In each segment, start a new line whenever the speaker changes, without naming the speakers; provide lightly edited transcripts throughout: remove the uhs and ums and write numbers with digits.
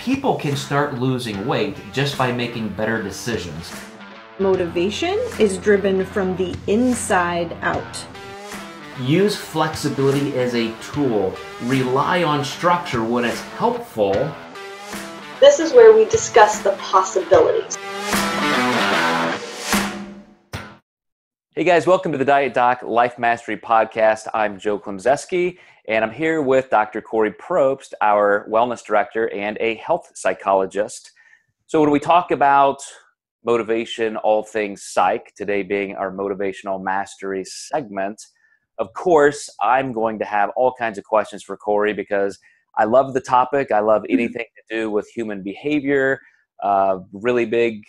people can start losing weight just by making better decisions.
Motivation is driven from the inside out.
Use flexibility as a tool. Rely on structure when it's helpful.
This is where we discuss the possibilities.
Hey guys, welcome to the Diet Doc Life Mastery Podcast. I'm Joe Klemczewski, and I'm here with Dr. Kori Propst, our wellness director and a health psychologist. So when we talk about motivation, all things psych, today being our motivational mastery segment, of course, I'm going to have all kinds of questions for Kori because I love the topic. I love anything to do with human behavior, really big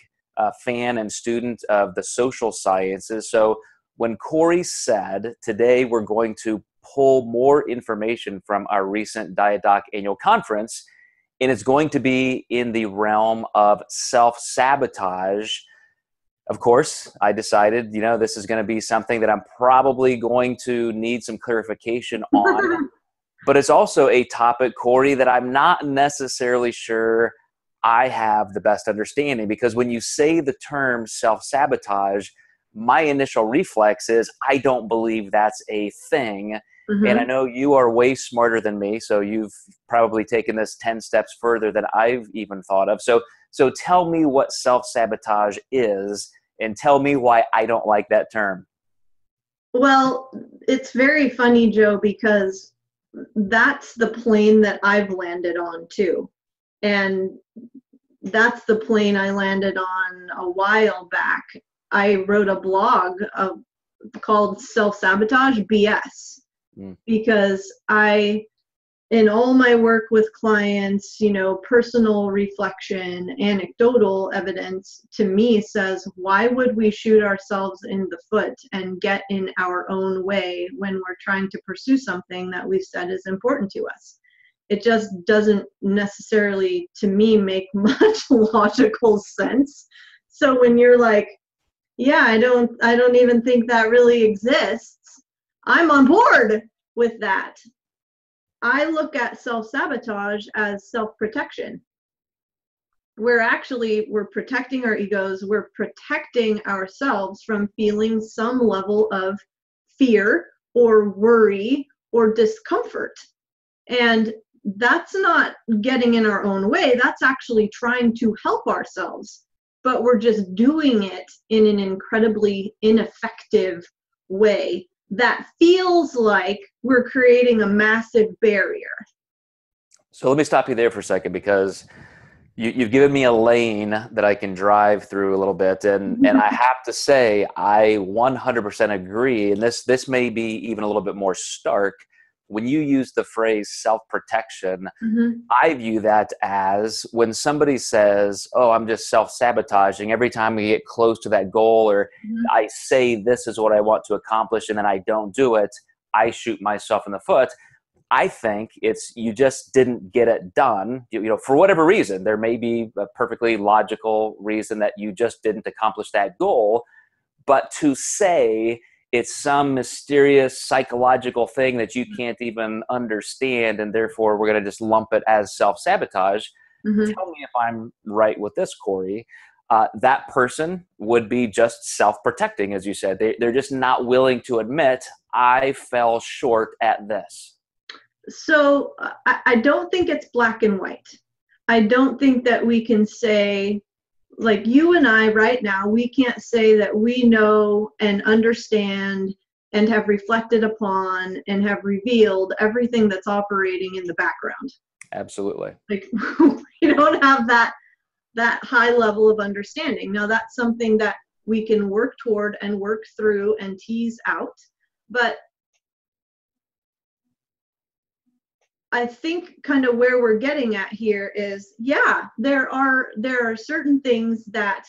fan and student of the social sciences. So when Kori said, today we're going to pull more information from our recent Diet Doc annual conference, and it's going to be in the realm of self-sabotage. Of course, I decided, this is going to be something that I'm probably going to need some clarification on. But it's also a topic, Kori, that I'm not necessarily sure I have the best understanding, because when you say the term self-sabotage, my initial reflex is I don't believe that's a thing. Mm-hmm. And I know you are way smarter than me, so you've probably taken this 10 steps further than I've even thought of. So tell me what self-sabotage is and tell me why I don't like that term.
Well, it's very funny, Joe, because that's the plane that I've landed on too. And that's the plane I landed on a while back. I wrote a blog called Self-Sabotage BS because in all my work with clients, personal reflection, anecdotal evidence to me says, why would we shoot ourselves in the foot and get in our own way when we're trying to pursue something that we've said is important to us? It just doesn't necessarily, to me, make much logical sense. So when you're like, yeah, I don't even think that really exists, I'm on board with that. I look at self-sabotage as self-protection. We're protecting our egos. We're protecting ourselves from feeling some level of fear or worry or discomfort. And that's not getting in our own way. That's actually trying to help ourselves. But we're just doing it in an incredibly ineffective way that feels like we're creating a massive barrier.
So let me stop you there for a second, because you've given me a lane that I can drive through a little bit. And I have to say, I 100% agree. And this may be even a little bit more stark. When you use the phrase self-protection, I view that as when somebody says, oh, I'm just self-sabotaging every time we get close to that goal, or I say this is what I want to accomplish and then I don't do it, I shoot myself in the foot. I think it's you just didn't get it done, for whatever reason. There may be a perfectly logical reason that you just didn't accomplish that goal, but to say it's some mysterious psychological thing that you can't even understand, and therefore we're going to just lump it as self-sabotage. Tell me if I'm right with this, Kori. That person would be just self-protecting, as you said. They're just not willing to admit, I fell short at this.
So I don't think it's black and white. I don't think that we can say, like you and I right now, we can't say that we know and understand and have reflected upon and have revealed everything that's operating in the background.
Absolutely.
Like we don't have that high level of understanding. Now that's something that we can work toward and work through and tease out. But I think kind of where we're getting at here is, there are certain things that,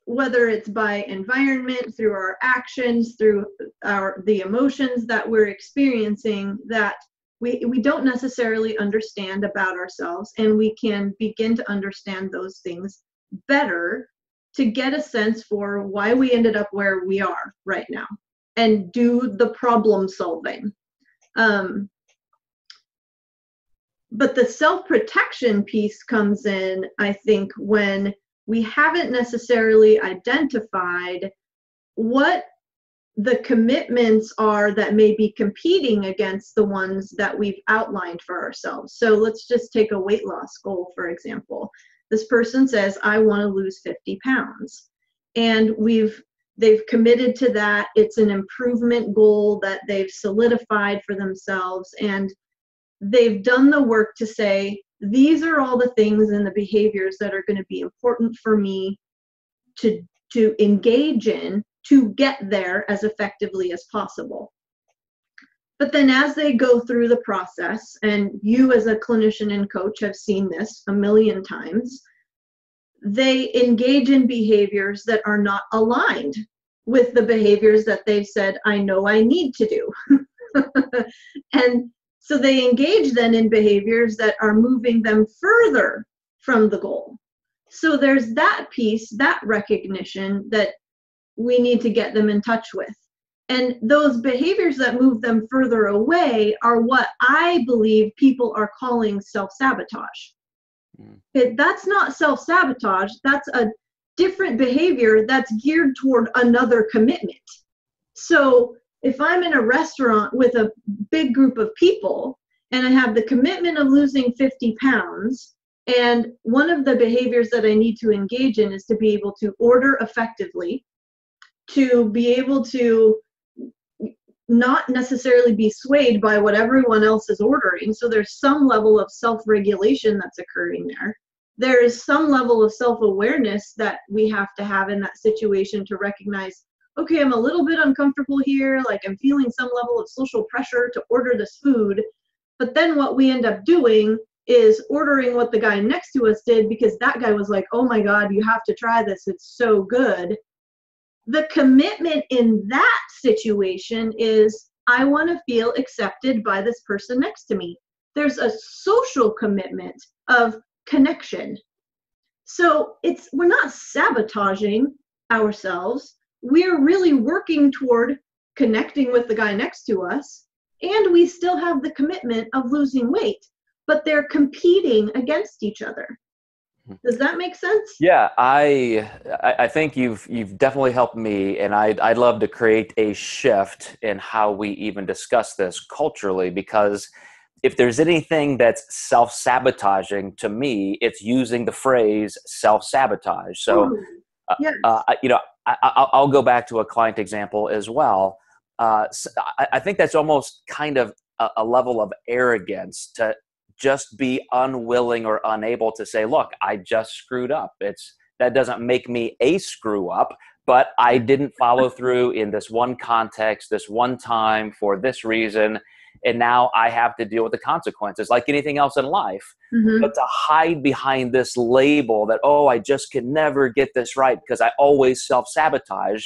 whether it's by environment, through our actions, through the emotions that we're experiencing, that we don't necessarily understand about ourselves, and we can begin to understand those things better to get a sense for why we ended up where we are right now and do the problem solving. But the self-protection piece comes in, I think, when we haven't necessarily identified what the commitments are that may be competing against the ones that we've outlined for ourselves. So let's just take a weight loss goal, for example. This person says, I want to lose 50 pounds. And they've committed to that. It's an improvement goal that they've solidified for themselves. And they've done the work to say, these are all the things and the behaviors that are going to be important for me to engage in to get there as effectively as possible. But then as they go through the process, and you as a clinician and coach have seen this a million times, they engage in behaviors that are not aligned with the behaviors that they've said, I know I need to do. And so they engage then in behaviors that are moving them further from the goal. So there's that piece, that recognition that we need to get them in touch with. And those behaviors that move them further away are what I believe people are calling self-sabotage. That's not self-sabotage. That's a different behavior that's geared toward another commitment. So if I'm in a restaurant with a big group of people and I have the commitment of losing 50 pounds, and one of the behaviors that I need to engage in is to be able to order effectively, to be able to not necessarily be swayed by what everyone else is ordering. So there's some level of self-regulation that's occurring there. There is some level of self-awareness that we have to have in that situation to recognize, okay, I'm a little bit uncomfortable here, like I'm feeling some level of social pressure to order this food. But then what we end up doing is ordering what the guy next to us did because that guy was like, oh my God, you have to try this, it's so good. The commitment in that situation is, I want to feel accepted by this person next to me. There's a social commitment of connection. So we're not sabotaging ourselves. We're really working toward connecting with the guy next to us, and we still have the commitment of losing weight, but they're competing against each other. Does that make sense?
Yeah, I think you've definitely helped me, and I'd love to create a shift in how we even discuss this culturally, because if there's anything that's self-sabotaging to me, it's using the phrase self-sabotage. So,
Yes.
I'll go back to a client example as well. So I think that's almost kind of a level of arrogance to just be unwilling or unable to say, look, I just screwed up. That doesn't make me a screw up, but I didn't follow through in this one context, this one time for this reason. And now I have to deal with the consequences like anything else in life. Mm-hmm. But to hide behind this label that, oh, I just can never get this right because I always self-sabotage.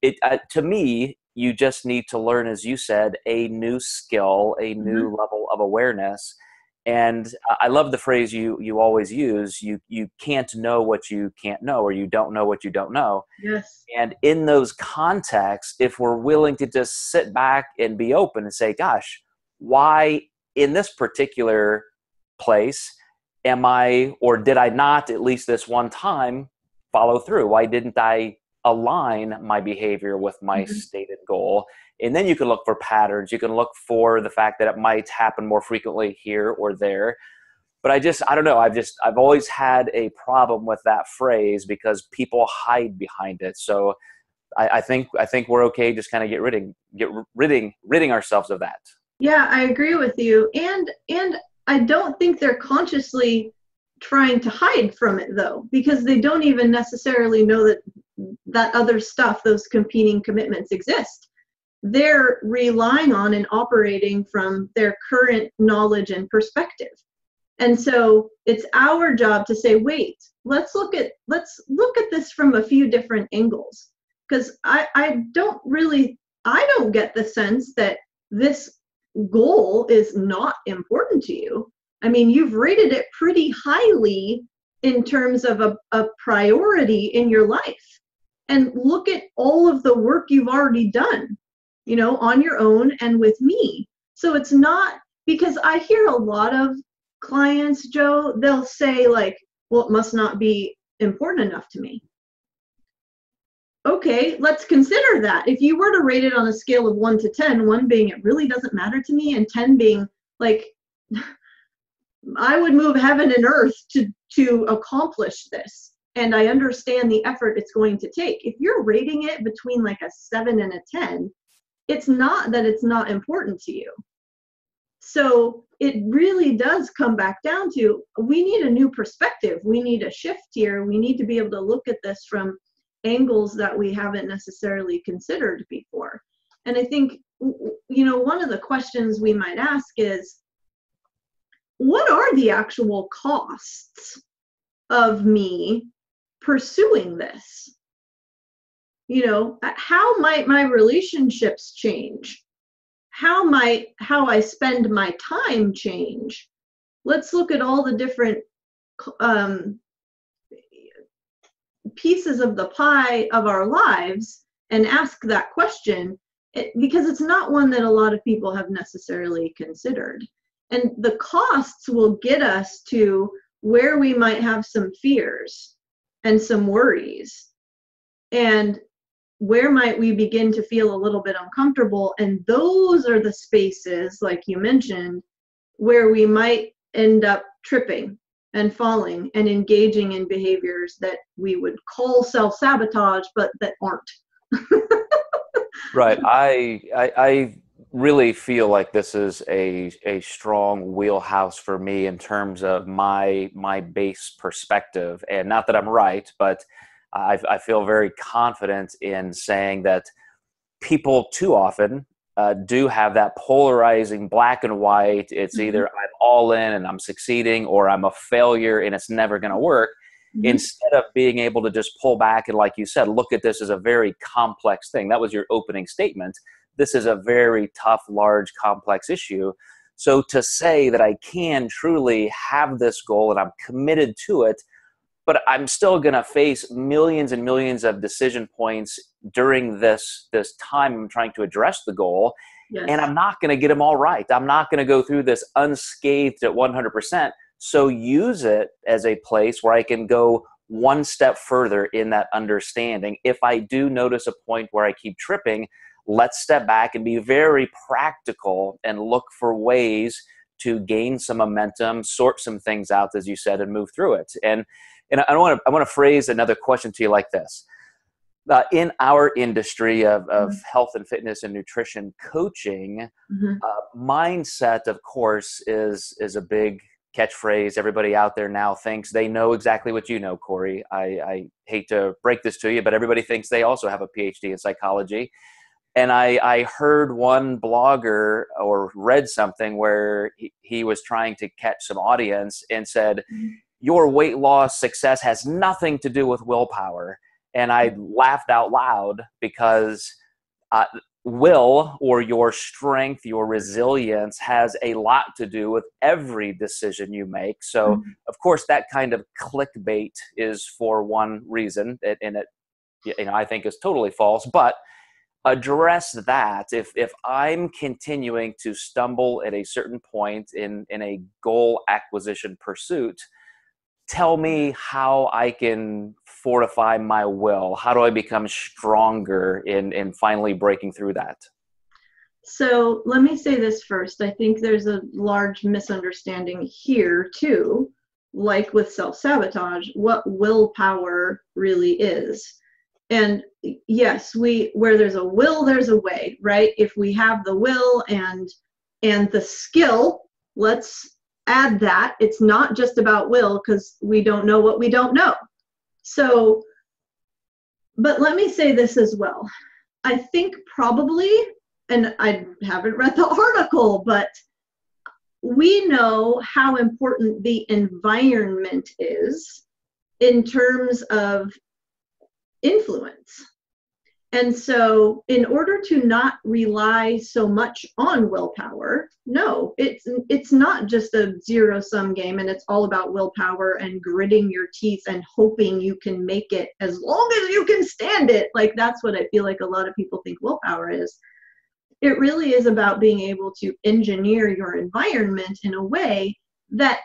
To me, you just need to learn, as you said, a new skill, a new level of awareness. And I love the phrase you always use, you can't know what you can't know, or you don't know what you don't know.
Yes.
And in those contexts, if we're willing to just sit back and be open and say, gosh, why in this particular place am I, or did I not at least this one time follow through? Why didn't I align my behavior with my stated goal? And then you can look for patterns. You can look for the fact that it might happen more frequently here or there. But I don't know. I've always had a problem with that phrase because people hide behind it. So I think we're okay just kind of ridding ourselves of that.
Yeah, I agree with you. And I don't think they're consciously trying to hide from it though, because they don't even necessarily know that other stuff, those competing commitments exist. They're relying on and operating from their current knowledge and perspective. And so it's our job to say, wait, let's look at this from a few different angles. Because I don't get the sense that this goal is not important to you. I mean, you've rated it pretty highly in terms of a priority in your life. And look at all of the work you've already done, on your own and with me. So it's not, because I hear a lot of clients, Joe, they'll say like, well, it must not be important enough to me. Okay, let's consider that. If you were to rate it on a scale of 1 to 10, 1 being it really doesn't matter to me, and 10 being like, I would move heaven and earth to accomplish this, and I understand the effort it's going to take. If you're rating it between like a 7 and a 10, it's not that it's not important to you. So it really does come back down to, we need a new perspective. We need a shift here. We need to be able to look at this from angles that we haven't necessarily considered before. And I think, one of the questions we might ask is, what are the actual costs of me pursuing this? How might my relationships change? How I spend my time change? Let's look at all the different pieces of the pie of our lives and ask that question, because it's not one that a lot of people have necessarily considered. And the costs will get us to where we might have some fears and some worries, and where might we begin to feel a little bit uncomfortable. And those are the spaces, like you mentioned, where we might end up tripping and falling and engaging in behaviors that we would call self-sabotage, but that aren't.
Right. I really feel like this is a strong wheelhouse for me in terms of my base perspective. And not that I'm right, but I feel very confident in saying that people too often do have that polarizing black and white. It's either I'm all in and I'm succeeding, or I'm a failure and it's never going to work. Instead of being able to just pull back and, like you said, look at this as a very complex thing. That was your opening statement. This is a very tough, large, complex issue. So to say that I can truly have this goal and I'm committed to it, but I'm still going to face millions and millions of decision points during this time I'm trying to address the goal. Yes. And I'm not going to get them all right. I'm not going to go through this unscathed at 100%. So use it as a place where I can go one step further in that understanding. If I do notice a point where I keep tripping, let's step back and be very practical and look for ways to gain some momentum, sort some things out, as you said, and move through it. And I want to phrase another question to you like this. In our industry of health and fitness and nutrition coaching, mindset, of course, is a big catchphrase. Everybody out there now thinks they know exactly what you know, Kori. I hate to break this to you, but everybody thinks they also have a PhD in psychology. And I heard one blogger or read something where he was trying to catch some audience and said, your weight loss success has nothing to do with willpower. And I laughed out loud because will, or your strength, your resilience, has a lot to do with every decision you make. So, of course, that kind of clickbait is for one reason, and it I think is totally false. But address that. If I'm continuing to stumble at a certain point in a goal acquisition pursuit, tell me how I can fortify my will. How do I become stronger in finally breaking through that?
So let me say this first. I think there's a large misunderstanding here too, like with self-sabotage, what willpower really is. And yes, where there's a will, there's a way, right? If we have the will and the skill, let's add that. It's not just about will, because we don't know what we don't know. So, but let me say this as well. I think probably, and I haven't read the article, but we know how important the environment is in terms of influence. And so in order to not rely so much on willpower, no, it's not just a zero-sum game, and it's all about willpower and gritting your teeth and hoping you can make it as long as you can stand it. Like, that's what I feel like a lot of people think willpower is. It really is about being able to engineer your environment in a way that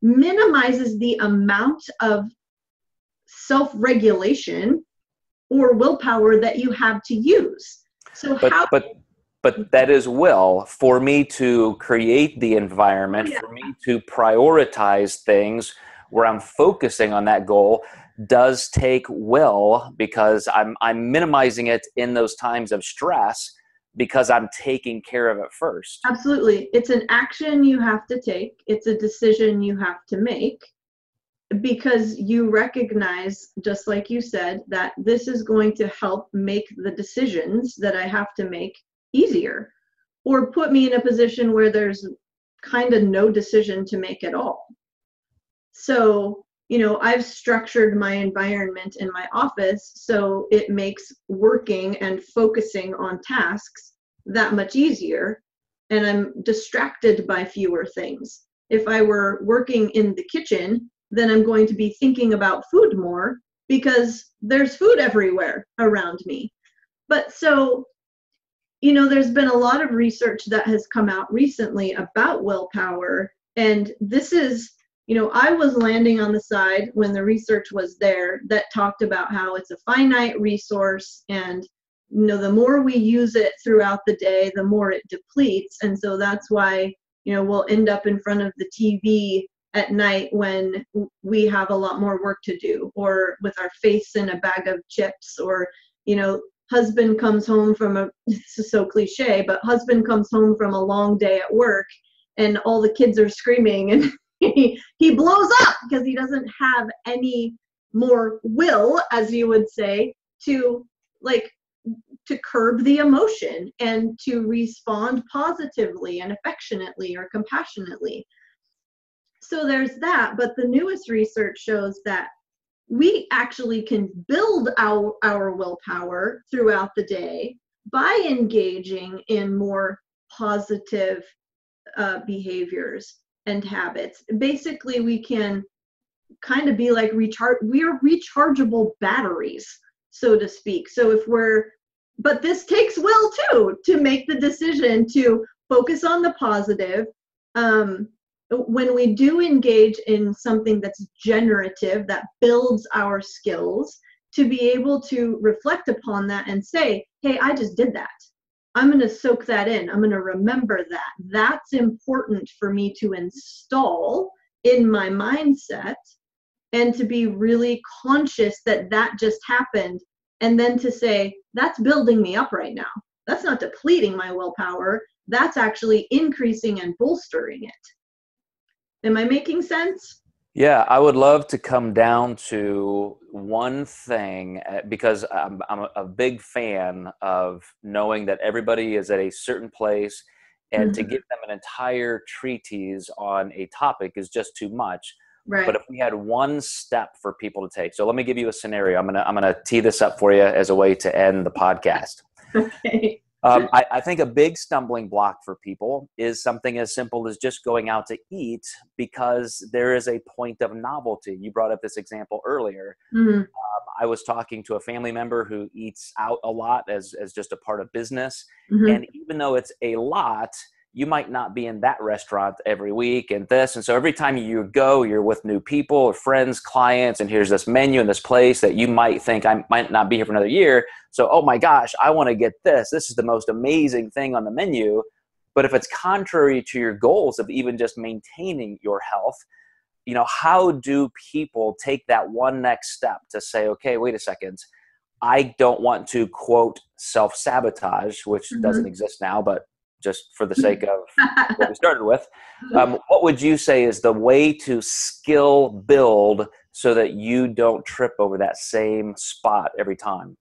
minimizes the amount of self-regulation or willpower that you have to use. So
but that is will for me to create the environment, for me to prioritize things where I'm focusing on that goal does take will, because I'm minimizing it in those times of stress because I'm taking care of it first.
Absolutely. It's an action you have to take. It's a decision you have to make, because you recognize, just like you said, that this is going to help make the decisions that I have to make easier, or put me in a position where there's kind of no decision to make at all. So, I've structured my environment in my office so it makes working and focusing on tasks that much easier, and I'm distracted by fewer things. If I were working in the kitchen, then I'm going to be thinking about food more because there's food everywhere around me. But so, there's been a lot of research that has come out recently about willpower. And this is, I was landing on the side when the research was there that talked about how it's a finite resource, and the more we use it throughout the day, the more it depletes. And so that's why, we'll end up in front of the TV at night when we have a lot more work to do, or with our face in a bag of chips, or, husband comes home from this is so cliche, but husband comes home from a long day at work and all the kids are screaming and he blows up because he doesn't have any more will, as you would say, to curb the emotion and to respond positively and affectionately or compassionately. So there's that, but the newest research shows that we actually can build our willpower throughout the day by engaging in more positive behaviors and habits. Basically, we can kind of be like we're rechargeable batteries, so to speak. So but this takes will too, to make the decision to focus on the positive. When we do engage in something that's generative, that builds our skills, to be able to reflect upon that and say, hey, I just did that. I'm going to soak that in. I'm going to remember that. That's important for me to install in my mindset, and to be really conscious that that just happened. And then to say, that's building me up right now. That's not depleting my willpower. That's actually increasing and bolstering it. Am I making sense?
Yeah, I would love to come down to one thing, because I'm a big fan of knowing that everybody is at a certain place, and to give them an entire treatise on a topic is just too much.
Right.
But if we had one step for people to take, so let me give you a scenario. I'm gonna tee this up for you as a way to end the podcast.
Okay.
I think a big stumbling block for people is something as simple as just going out to eat, because there is a point of novelty. You brought up this example earlier. I was talking to a family member who eats out a lot as just a part of business. And even though it's a lot, you might not be in that restaurant every week and this. And so every time you go, you're with new people or friends, clients, and here's this menu in this place that you might think I might not be here for another year. So, oh my gosh, I want to get this. This is the most amazing thing on the menu. But if it's contrary to your goals of even just maintaining your health, how do people take that one next step to say, okay, wait a second, I don't want to, quote, self-sabotage, which doesn't exist now, but just for the sake of what we started with, what would you say is the way to skill build so that you don't trip over that same spot every time?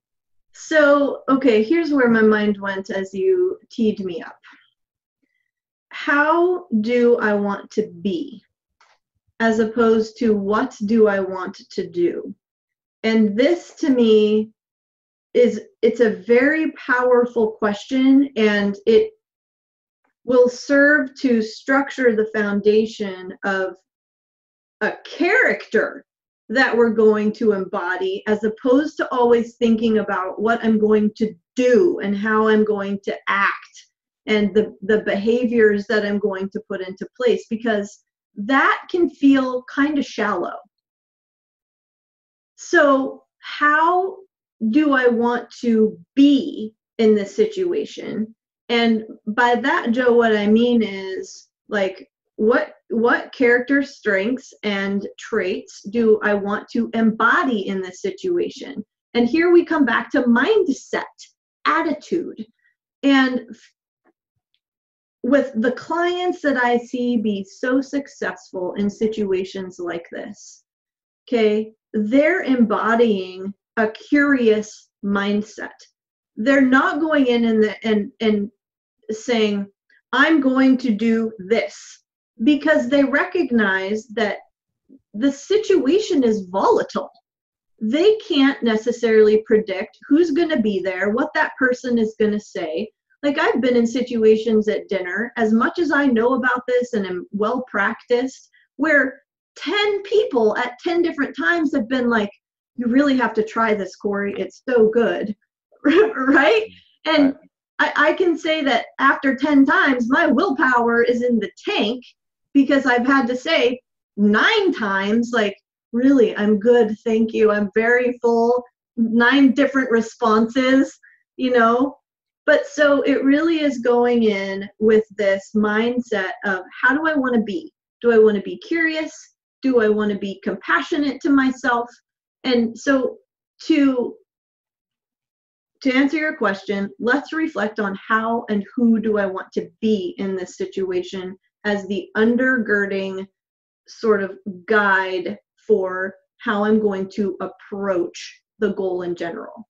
So, okay, here's where my mind went as you teed me up. How do I want to be, as opposed to what do I want to do? And this, to me, it's a very powerful question, and it will serve to structure the foundation of a character that we're going to embody, as opposed to always thinking about what I'm going to do and how I'm going to act and the behaviors that I'm going to put into place. Because that can feel kind of shallow. So how do I want to be in this situation? And by that, Joe, what I mean is like, what character strengths and traits do I want to embody in this situation? And here we come back to mindset, attitude. And with the clients that I see be so successful in situations like this, okay, they're embodying a curious mindset. They're not going in and saying, I'm going to do this, because they recognize that the situation is volatile. They can't necessarily predict who's going to be there, what that person is going to say. Like, I've been in situations at dinner, as much as I know about this and am well practiced, where 10 people at 10 different times have been like, you really have to try this, Kori. It's so good. Right? And I can say that after 10 times, my willpower is in the tank, because I've had to say 9 times, like, really, I'm good, thank you, I'm very full, 9 different responses, you know. But so it really is going in with this mindset of, how do I want to be? Do I want to be curious? Do I want to be compassionate to myself? And so to answer your question, let's reflect on how and who do I want to be in this situation as the undergirding sort of guide for how I'm going to approach the goal in general.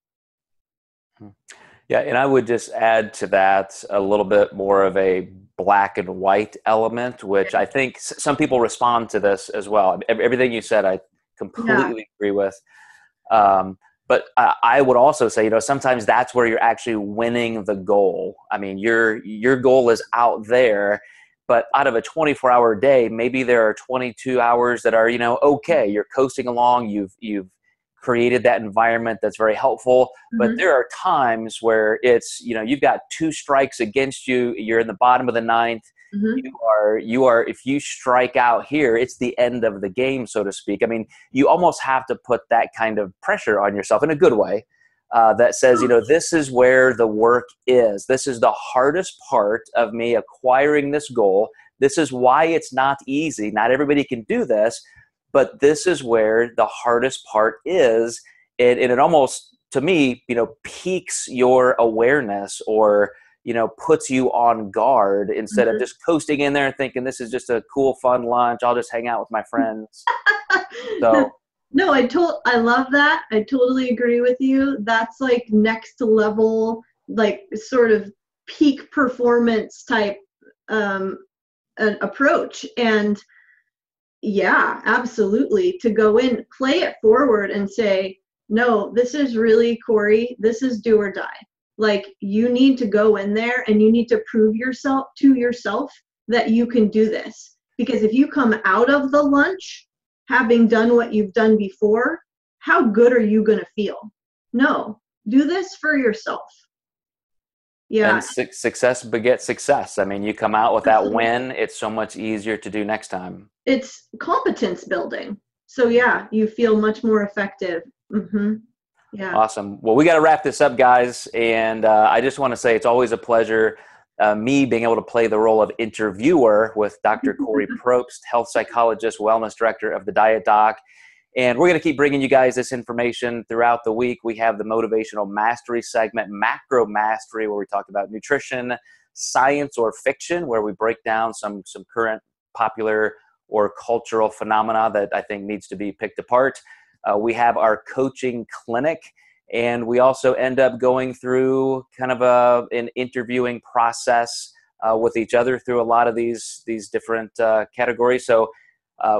Yeah, and I would just add to that a little bit more of a black and white element, which I think some people respond to this as well. Everything you said, I completely agree with. But I would also say, sometimes that's where you're actually winning the goal. I mean, your goal is out there, but out of a 24-hour day, maybe there are 22 hours that are, okay, you're coasting along, you've created that environment that's very helpful. But there are times where it's, you've got 2 strikes against you, you're in the bottom of the 9th. You are, if you strike out here, it's the end of the game, so to speak. I mean, you almost have to put that kind of pressure on yourself in a good way, that says, this is where the work is. This is the hardest part of me acquiring this goal. This is why it's not easy. Not everybody can do this, but this is where the hardest part is. And it almost, to me, piques your awareness, or puts you on guard, instead of just coasting in there and thinking this is just a cool, fun lunch. I'll just hang out with my friends. So
no, I love that. I totally agree with you. That's like next level, like sort of peak performance type an approach. And yeah, absolutely. To go in, play it forward and say, no, this is really, Kori, this is do or die. Like, you need to go in there and you need to prove to yourself that you can do this. Because if you come out of the lunch having done what you've done before, how good are you going to feel? No, do this for yourself. Yeah.
And success begets success. I mean, you come out with that win, it's so much easier to do next time.
It's competence building. So yeah, you feel much more effective. Yeah.
Awesome. Well, we got to wrap this up, guys. And I just want to say it's always a pleasure, me being able to play the role of interviewer with Dr. Kori Propst, health psychologist, wellness director of the Diet Doc. And we're going to keep bringing you guys this information throughout the week. We have the Motivational Mastery segment, Macro Mastery, where we talk about nutrition, science, or fiction, where we break down some current popular or cultural phenomena that I think needs to be picked apart. We have our coaching clinic, and we also end up going through kind of an interviewing process with each other through a lot of these different categories. So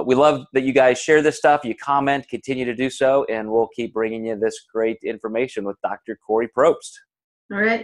we love that you guys share this stuff. You comment, continue to do so, and we'll keep bringing you this great information with Dr. Kori Propst.
All right.